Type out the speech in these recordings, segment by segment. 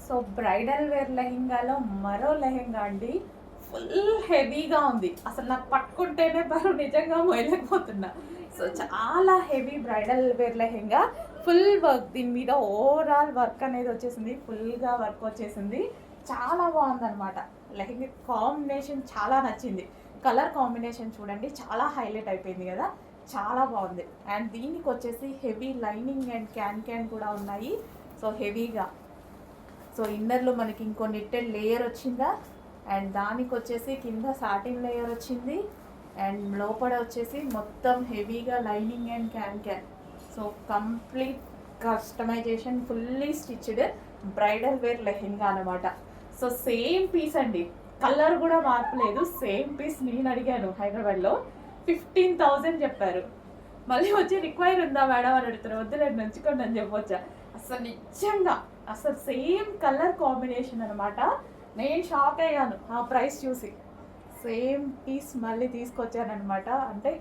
So bridal wear లెహెంగాలో మరో లెహెంగా అండి. Full హెవీగా ఉంది. అసలు నాకు పట్టుకుంటేనే బరువు నిజంగా మోయలేకపోతున్నా. సో చాలా heavy bridal wear lehenga. Full work దీని మీద ఓవరాల్ వర్క్ అనేది వచ్చేసింది. ఫుల్గా వర్క్ వచ్చేసింది. చాలా బాగుందన్నమాట. లెహెంగా కాంబినేషన్ చాలా నచ్చింది. కలర్ కాంబినేషన్ చూడండి చాలా హైలైట్ అయిపోయింది కదా, చాలా బాగుంది. అండ్ దీనికి వచ్చేసి హెవీ లైనింగ్ అండ్ క్యాన్ కూడా ఉన్నాయి. సో హెవీగా, సో ఇన్నర్లో మనకి ఇంకో నెట్టెడ్ లేయర్ వచ్చిందా, అండ్ దానికి వచ్చేసి కింద సాటిన్ లేయర్ వచ్చింది, అండ్ లోపల వచ్చేసి మొత్తం హెవీగా lining and can. So complete customization, fully stitched bridal wear lehenga అనమాట. సో సేమ్ పీస్ అండి, కలర్ కూడా మార్పు లేదు. సేమ్ పీస్ నేను అడిగాను హైదరాబాద్లో, 15,000 చెప్పారు. మళ్ళీ వచ్చి రిక్వైర్ ఉందా మేడం అని అడుగుతారు. వద్దు నేను నంచుకోండి అని చెప్పొచ్చా. అసలు నిజంగా అసలు సేమ్ కలర్ కాంబినేషన్ అనమాట. నేను షాక్ అయ్యాను ఆ ప్రైస్ చూసి. సేమ్ పీస్ మళ్ళీ తీసుకొచ్చానమాట. అంటే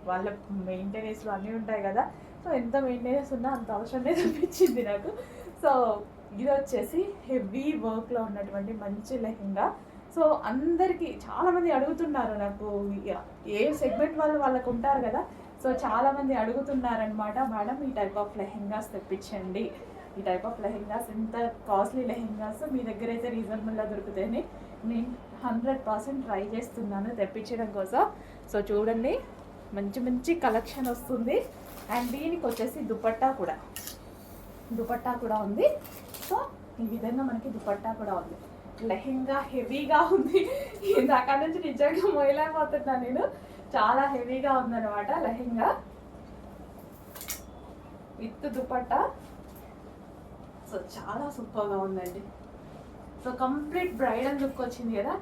వాళ్ళ మెయింటెనెన్స్లో అన్నీ ఉంటాయి కదా, సో ఎంత మెయింటెనెన్స్ ఉన్నా అంత అవసరం లేదు అనిపించింది నాకు. సో ఇది వచ్చేసి హెవీ వర్క్లో ఉన్నటువంటి మంచి లెహెంగా. సో అందరికీ చాలామంది అడుగుతున్నారు నాకు, ఏ సెగ్మెంట్ వాళ్ళకు ఉంటారు కదా, సో చాలామంది అడుగుతున్నారనమాట, మేడం ఈ టైప్ ఆఫ్ లెహెంగాస్ తెప్పించండి, ఈ టైప్ ఆఫ్ లెహెంగాస్, ఇంత కాస్ట్లీ లెహెంగాస్ మీ దగ్గర అయితే రీజనబుల్గా దొరుకుతాయని నేను 100% ట్రై చేస్తున్నాను తెప్పించడం కోసం. సో చూడండి మంచి మంచి కలెక్షన్ వస్తుంది. అండ్ దీనికి వచ్చేసి దుపట్టా కూడా ఉంది. సో ఈ విధంగా మనకి దుపట్టా కూడా ఉంది. లెహెంగా హెవీగా ఉంది. ఇందాక నుంచి నిజంగా మోయలేకపోతున్నా నేను. చాలా హెవీగా ఉందన్నమాట లెహెంగా విత్ దుపట్టా. సో చాలా సూపర్గా ఉందండి. సో కంప్లీట్ బ్రైడల్ లుక్ వచ్చింది కదా,